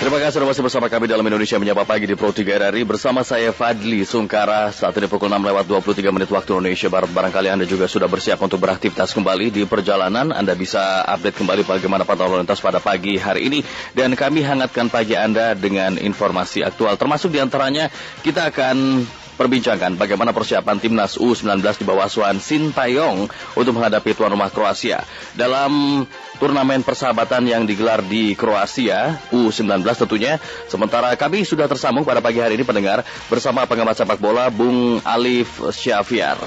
Terima kasih sudah masih bersama kami dalam Indonesia Menyapa Pagi di Pro 3 RRI. Bersama saya Fadli Sungkara. Saat ini pukul 6:23 waktu Indonesia Barat. Barangkali Anda juga sudah bersiap untuk beraktivitas kembali di perjalanan. Anda bisa update kembali bagaimana pantauan lalu lintas pada pagi hari ini. Dan kami hangatkan pagi Anda dengan informasi aktual. Termasuk diantaranya kita akan perbincangkan bagaimana persiapan timnas U19 di bawah asuhan Sintayong untuk menghadapi tuan rumah Kroasia dalam turnamen persahabatan yang digelar di Kroasia U19 tentunya. Sementara kami sudah tersambung pada pagi hari ini pendengar bersama pengamat sepak bola Bung Alif Syafiar.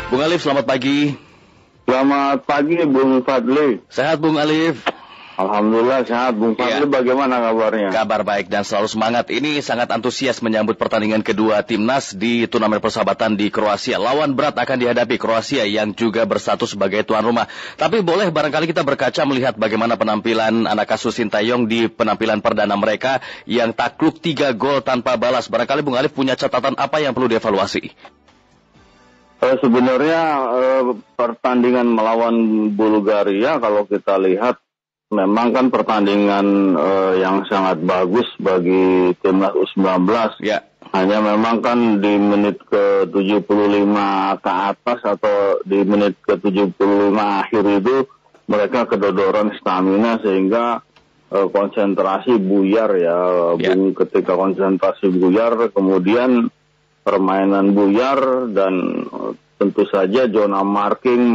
Bung Alif, selamat pagi. Selamat pagi Bung Fadli. Sehat Bung Alif? Alhamdulillah sehat. Bung Fadli, bagaimana kabarnya? Kabar baik dan selalu semangat. Ini sangat antusias menyambut pertandingan kedua timnas di turnamen persahabatan di Kroasia. Lawan berat akan dihadapi Kroasia yang juga berstatus sebagai tuan rumah. Tapi boleh barangkali kita berkaca melihat bagaimana penampilan anak asuh Sintayong di penampilan perdana mereka yang takluk 3 gol tanpa balas. Barangkali Bung Alif punya catatan apa yang perlu dievaluasi? Sebenarnya pertandingan melawan Bulgaria kalau kita lihat memang kan pertandingan yang sangat bagus bagi timnas U19. Ya. Hanya memang kan di menit ke 75 ke atas atau di menit ke 75 akhir itu mereka kedodoran stamina sehingga konsentrasi buyar ya. Bung, ketika konsentrasi buyar kemudian permainan buyar dan tentu saja zona marking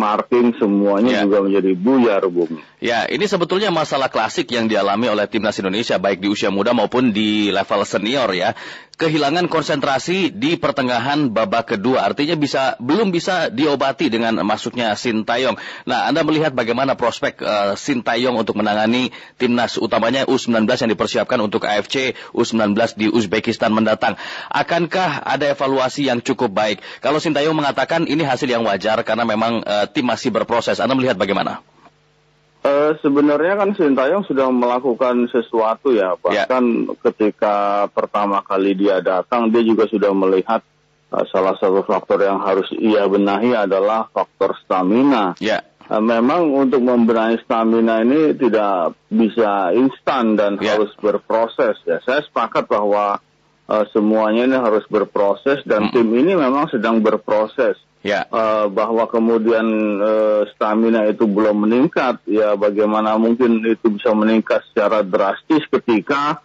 semuanya juga menjadi buyar, Bung. Ya, ini sebetulnya masalah klasik yang dialami oleh timnas Indonesia baik di usia muda maupun di level senior ya. Kehilangan konsentrasi di pertengahan babak kedua, artinya belum bisa diobati dengan masuknya Sintayong. Nah, Anda melihat bagaimana prospek Sintayong untuk menangani timnas utamanya U19 yang dipersiapkan untuk AFC U19 di Uzbekistan mendatang. Akankah ada evaluasi yang cukup baik? Kalau Sintayong mengatakan ini hasil yang wajar karena memang tim masih berproses. Anda melihat bagaimana? Sebenarnya kan Sintayong sudah melakukan sesuatu ya. Bahkan ketika pertama kali dia datang, dia juga sudah melihat salah satu faktor yang harus ia benahi adalah faktor stamina. Memang untuk membenahi stamina ini tidak bisa instan dan harus berproses. Ya, saya sepakat bahwa semuanya ini harus berproses dan tim ini memang sedang berproses. Bahwa kemudian stamina itu belum meningkat, ya bagaimana mungkin itu bisa meningkat secara drastis ketika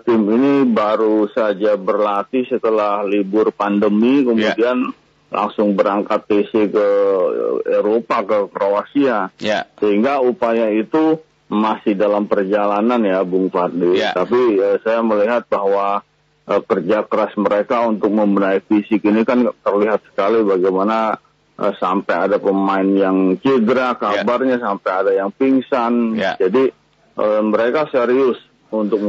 tim ini baru saja berlatih setelah libur pandemi, kemudian langsung berangkat TC ke Eropa, ke Kroasia. Sehingga upaya itu masih dalam perjalanan ya Bung Fadli. Tapi saya melihat bahwa kerja keras mereka untuk membenahi fisik ini kan terlihat sekali bagaimana sampai ada pemain yang cedera kabarnya, sampai ada yang pingsan. Jadi mereka serius untuk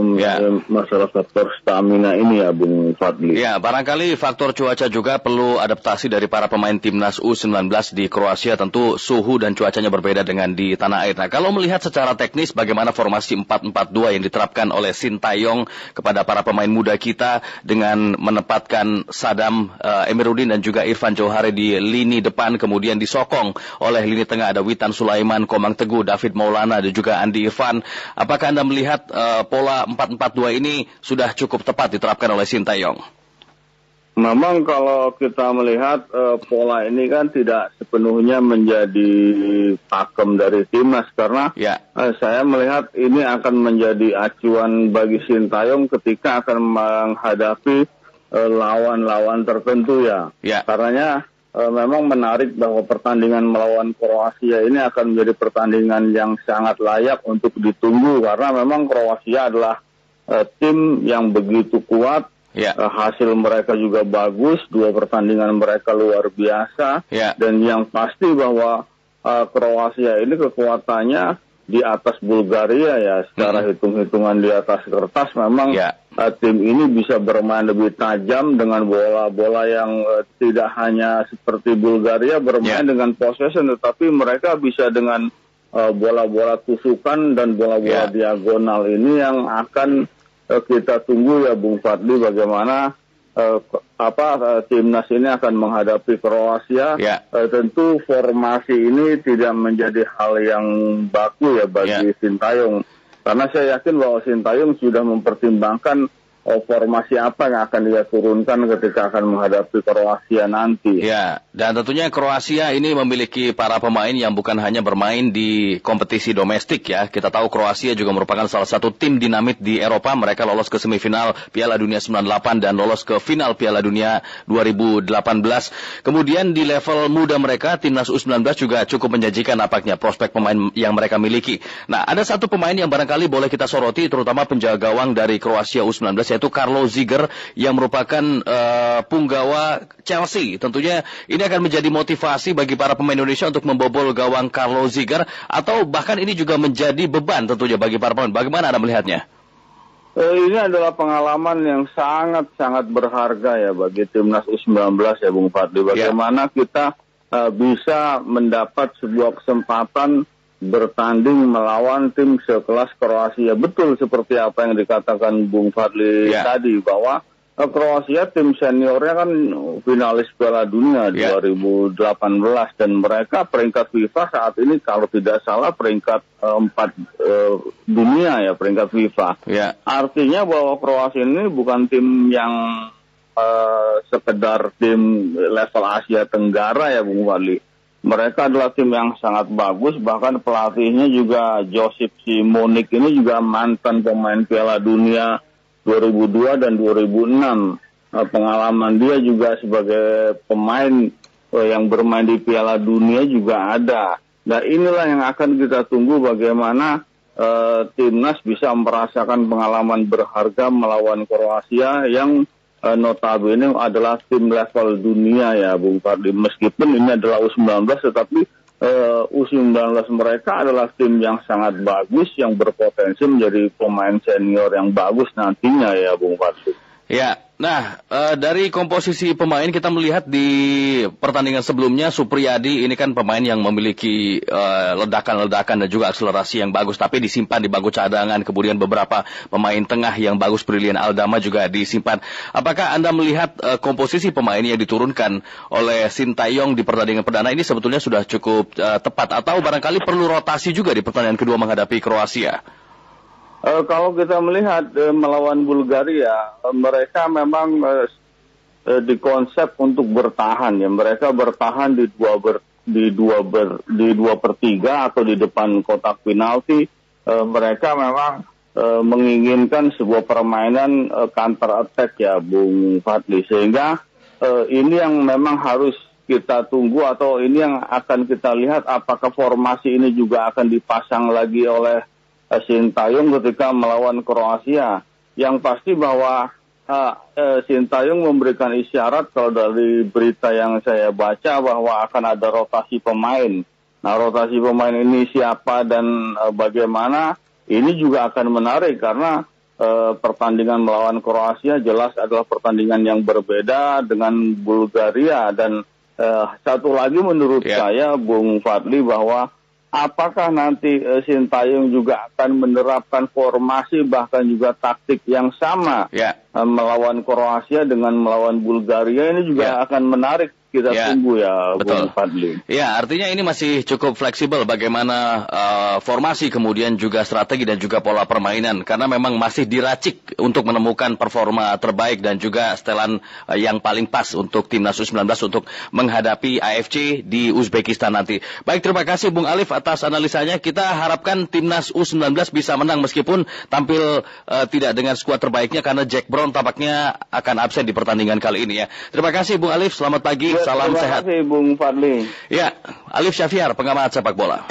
masalah faktor stamina ini ya Bung Fadli. Ya, barangkali faktor cuaca juga perlu adaptasi dari para pemain timnas U19 di Kroasia. Tentu suhu dan cuacanya berbeda dengan di tanah air. Nah, kalau melihat secara teknis bagaimana formasi 4-4-2 yang diterapkan oleh Sintayong kepada para pemain muda kita dengan menempatkan Sadam Emiruddin dan juga Irfan Johari di lini depan, kemudian disokong oleh lini tengah ada Witan Sulaiman, Komang Teguh, David Maulana dan juga Andi Irfan. Apakah Anda melihat pola 4-4-2 ini sudah cukup tepat diterapkan oleh Sintayong? Memang kalau kita melihat pola ini kan tidak sepenuhnya menjadi pakem dari timnas karena saya melihat ini akan menjadi acuan bagi Sintayong ketika akan menghadapi lawan-lawan tertentu ya. Karenanya memang menarik bahwa pertandingan melawan Kroasia ini akan menjadi pertandingan yang sangat layak untuk ditunggu karena memang Kroasia adalah tim yang begitu kuat. Hasil mereka juga bagus, 2 pertandingan mereka luar biasa. Dan yang pasti bahwa Kroasia ini kekuatannya di atas Bulgaria ya, secara hitung-hitungan di atas kertas memang tim ini bisa bermain lebih tajam dengan bola-bola yang tidak hanya seperti Bulgaria bermain dengan possession, tetapi mereka bisa dengan bola-bola tusukan dan bola-bola diagonal ini yang akan kita tunggu ya Bung Fadli bagaimana timnas ini akan menghadapi Kroasia, tentu formasi ini tidak menjadi hal yang baku ya bagi Sintayong. Karena saya yakin bahwa Sintayong sudah mempertimbangkan formasi apa yang akan dia turunkan ketika akan menghadapi Kroasia nanti. Ya, dan tentunya Kroasia ini memiliki para pemain yang bukan hanya bermain di kompetisi domestik ya. Kita tahu Kroasia juga merupakan salah satu tim dinamit di Eropa. Mereka lolos ke semifinal Piala Dunia 98 dan lolos ke final Piala Dunia 2018. Kemudian di level muda mereka, timnas U19 juga cukup menjanjikan nampaknya prospek pemain yang mereka miliki. Nah, ada satu pemain yang barangkali boleh kita soroti, terutama penjaga gawang dari Kroasia U19, yaitu Carlo Ziger yang merupakan punggawa Chelsea. Tentunya ini akan menjadi motivasi bagi para pemain Indonesia untuk membobol gawang Carlo Ziger, atau bahkan ini juga menjadi beban tentunya bagi para pemain. Bagaimana Anda melihatnya? Ini adalah pengalaman yang sangat-sangat berharga ya bagi timnas U19 ya Bung Fadli. Bagaimana kita bisa mendapat sebuah kesempatan bertanding melawan tim sekelas Kroasia. Betul seperti apa yang dikatakan Bung Fadli tadi, bahwa Kroasia tim seniornya kan finalis Piala Dunia 2018 dan mereka peringkat FIFA saat ini kalau tidak salah peringkat 4 dunia ya, peringkat FIFA. Artinya bahwa Kroasia ini bukan tim yang sekedar tim level Asia Tenggara ya Bung Fadli. Mereka adalah tim yang sangat bagus, bahkan pelatihnya juga Josip Simonik ini juga mantan pemain Piala Dunia 2002 dan 2006. Pengalaman dia juga sebagai pemain yang bermain di Piala Dunia juga ada. Nah inilah yang akan kita tunggu bagaimana timnas bisa merasakan pengalaman berharga melawan Kroasia yang notabene adalah tim level dunia ya Bung Fadli. Meskipun ini adalah U19 tetapi U19 mereka adalah tim yang sangat bagus yang berpotensi menjadi pemain senior yang bagus nantinya ya Bung Fadli. Ya, nah dari komposisi pemain kita melihat di pertandingan sebelumnya Supriyadi ini kan pemain yang memiliki ledakan-ledakan dan juga akselerasi yang bagus, tapi disimpan di bangku cadangan. Kemudian beberapa pemain tengah yang bagus, Brilian Aldama juga disimpan. Apakah Anda melihat komposisi pemain yang diturunkan oleh Sintayong di pertandingan perdana ini sebetulnya sudah cukup tepat, atau barangkali perlu rotasi juga di pertandingan kedua menghadapi Kroasia? Kalau kita melihat melawan Bulgaria, mereka memang dikonsep untuk bertahan ya. Mereka bertahan di 2/3 atau di depan kotak penalti. Mereka memang menginginkan sebuah permainan counter attack ya Bung Fadli. Sehingga ini yang memang harus kita tunggu, atau ini yang akan kita lihat apakah formasi ini juga akan dipasang lagi oleh Sintayong ketika melawan Kroasia. Yang pasti bahwa Sintayong memberikan isyarat, kalau dari berita yang saya baca, bahwa akan ada rotasi pemain. Nah, rotasi pemain ini siapa dan bagaimana, ini juga akan menarik karena pertandingan melawan Kroasia jelas adalah pertandingan yang berbeda dengan Bulgaria. Dan satu lagi menurut saya Bung Fadli, bahwa apakah nanti Sintayong juga akan menerapkan formasi bahkan juga taktik yang sama melawan Kroasia dengan melawan Bulgaria? Ini juga akan menarik kita tunggu ya Bung Fadli. Ya, artinya ini masih cukup fleksibel bagaimana formasi, kemudian juga strategi dan juga pola permainan, karena memang masih diracik untuk menemukan performa terbaik dan juga setelan yang paling pas untuk timnas U19 untuk menghadapi AFC di Uzbekistan nanti. Baik, terima kasih Bung Alif atas analisanya. Kita harapkan timnas U19 bisa menang meskipun tampil tidak dengan skuad terbaiknya karena Jack Brown tampaknya akan absen di pertandingan kali ini ya. Terima kasih Bung Alif, selamat pagi. Salam sehat. Terima kasih Bung Fadli. Ya, Alif Syafriar, pengamat sepak bola.